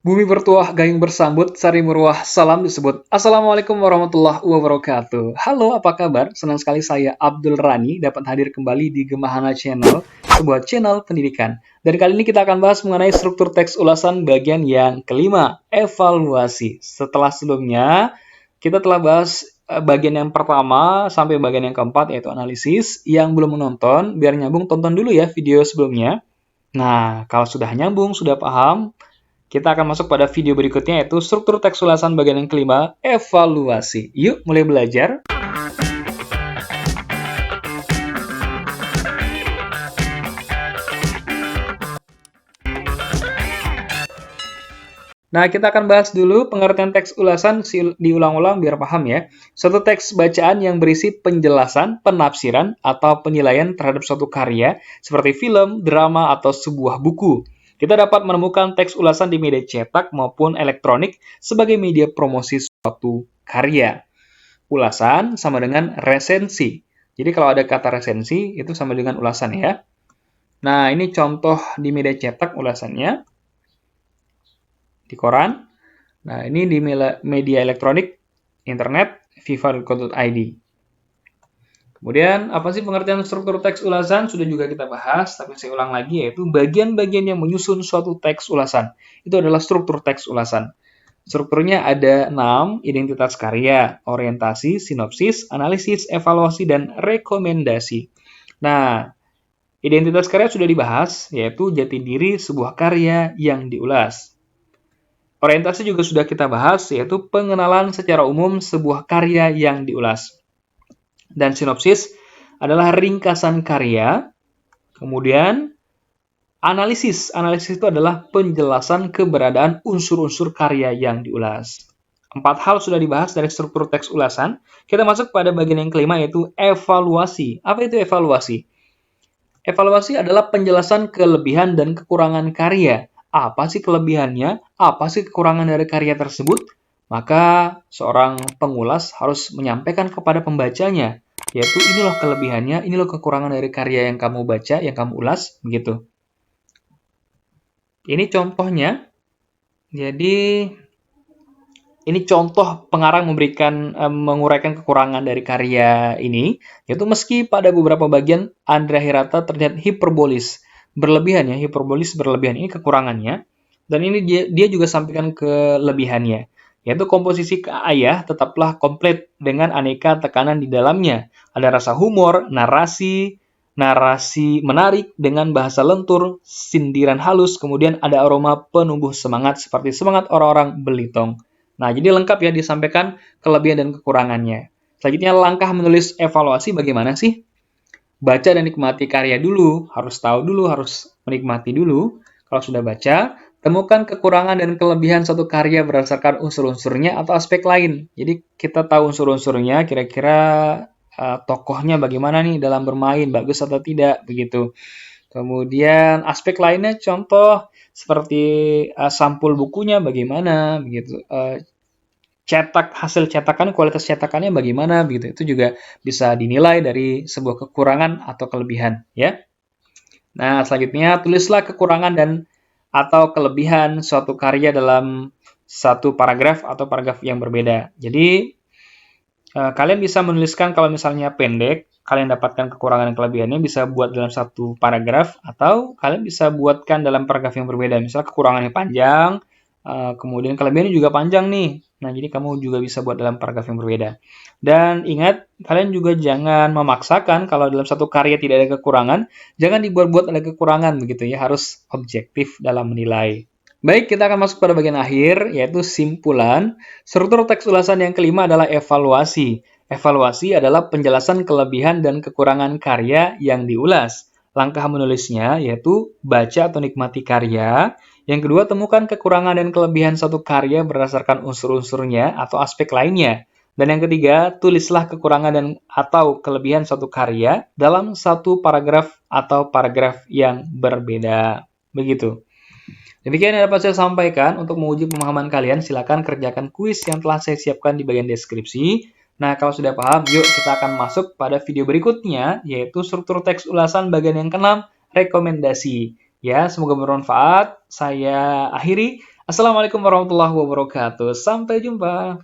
Bumi bertuah, gayung bersambut, sari meruah, salam disebut. Assalamualaikum warahmatullahi wabarakatuh. Halo, apa kabar? Senang sekali saya Abdul Rani dapat hadir kembali di Gemahana Channel, sebuah channel pendidikan. Dan kali ini kita akan bahas mengenai struktur teks ulasan bagian yang kelima, evaluasi. Setelah sebelumnya, kita telah bahas bagian yang pertama sampai bagian yang keempat, yaitu analisis. Yang belum menonton, biar nyambung, tonton dulu ya video sebelumnya. Nah, kalau sudah nyambung, sudah paham, kita akan masuk pada video berikutnya, yaitu struktur teks ulasan bagian yang kelima, evaluasi. Yuk, mulai belajar. Nah, kita akan bahas dulu pengertian teks ulasan, diulang-ulang biar paham ya. Suatu teks bacaan yang berisi penjelasan, penafsiran, atau penilaian terhadap suatu karya, seperti film, drama, atau sebuah buku. Kita dapat menemukan teks ulasan di media cetak maupun elektronik sebagai media promosi suatu karya. Ulasan sama dengan resensi. Jadi kalau ada kata resensi, itu sama dengan ulasan ya. Nah, ini contoh di media cetak ulasannya. Di koran. Nah, ini di media elektronik, internet, viva.co.id. Kemudian, apa sih pengertian struktur teks ulasan? Sudah juga kita bahas, tapi saya ulang lagi, yaitu bagian-bagian yang menyusun suatu teks ulasan. Itu adalah struktur teks ulasan. Strukturnya ada 6, identitas karya, orientasi, sinopsis, analisis, evaluasi, dan rekomendasi. Nah, identitas karya sudah dibahas, yaitu jati diri sebuah karya yang diulas. Orientasi juga sudah kita bahas, yaitu pengenalan secara umum sebuah karya yang diulas. Dan sinopsis adalah ringkasan karya. Kemudian, analisis. Analisis itu adalah penjelasan keberadaan unsur-unsur karya yang diulas. 4 hal sudah dibahas dari struktur teks ulasan. Kita masuk pada bagian yang kelima, yaitu evaluasi. Apa itu evaluasi? Evaluasi adalah penjelasan kelebihan dan kekurangan karya. Apa sih kelebihannya? Apa sih kekurangan dari karya tersebut? Maka seorang pengulas harus menyampaikan kepada pembacanya, yaitu ini loh kelebihannya, ini loh kekurangan dari karya yang kamu baca, yang kamu ulas, begitu. Ini contohnya. Jadi ini contoh pengarang menguraikan kekurangan dari karya ini, yaitu meski pada beberapa bagian Andrea Hirata terlihat hiperbolis, berlebihan ya, hiperbolis berlebihan ini kekurangannya, dan ini dia juga sampaikan kelebihannya, yaitu komposisi ayah tetaplah komplit dengan aneka tekanan di dalamnya. Ada rasa humor, narasi menarik dengan bahasa lentur, sindiran halus, kemudian ada aroma penumbuh semangat seperti semangat orang-orang Belitung. Nah, jadi lengkap ya disampaikan kelebihan dan kekurangannya. Selanjutnya langkah menulis evaluasi bagaimana sih? Baca dan nikmati karya dulu, harus tahu dulu, harus menikmati dulu. Kalau sudah baca, temukan kekurangan dan kelebihan satu karya berdasarkan unsur-unsurnya atau aspek lain. Jadi kita tahu unsur-unsurnya, kira-kira tokohnya bagaimana nih dalam bermain, bagus atau tidak, begitu. Kemudian aspek lainnya contoh seperti sampul bukunya bagaimana, begitu. Hasil cetakan, kualitas cetakannya bagaimana, begitu. Itu juga bisa dinilai dari sebuah kekurangan atau kelebihan, ya. Nah, selanjutnya tulislah kekurangan dan atau kelebihan suatu karya dalam satu paragraf atau paragraf yang berbeda. Jadi kalian bisa menuliskan kalau misalnya pendek, kalian dapatkan kekurangan dan kelebihannya bisa buat dalam satu paragraf, atau kalian bisa buatkan dalam paragraf yang berbeda. Misal kekurangannya panjang, kemudian kelebihannya juga panjang nih. Nah, jadi kamu juga bisa buat dalam paragraf yang berbeda. Dan ingat, kalian juga jangan memaksakan kalau dalam satu karya tidak ada kekurangan, jangan dibuat-buat ada kekurangan begitu ya, harus objektif dalam menilai. Baik, kita akan masuk pada bagian akhir, yaitu simpulan. Struktur teks ulasan yang kelima adalah evaluasi. Evaluasi adalah penjelasan kelebihan dan kekurangan karya yang diulas. Langkah menulisnya yaitu baca atau nikmati karya. Yang kedua, temukan kekurangan dan kelebihan satu karya berdasarkan unsur-unsurnya atau aspek lainnya. Dan yang ketiga, tulislah kekurangan dan atau kelebihan satu karya dalam satu paragraf atau paragraf yang berbeda. Begitu. Demikian yang dapat saya sampaikan. Untuk menguji pemahaman kalian, silakan kerjakan kuis yang telah saya siapkan di bagian deskripsi. Nah, kalau sudah paham, yuk kita akan masuk pada video berikutnya, yaitu struktur teks ulasan bagian yang ke-6, rekomendasi. Ya, semoga bermanfaat. Saya akhiri. Assalamualaikum warahmatullahi wabarakatuh. Sampai jumpa.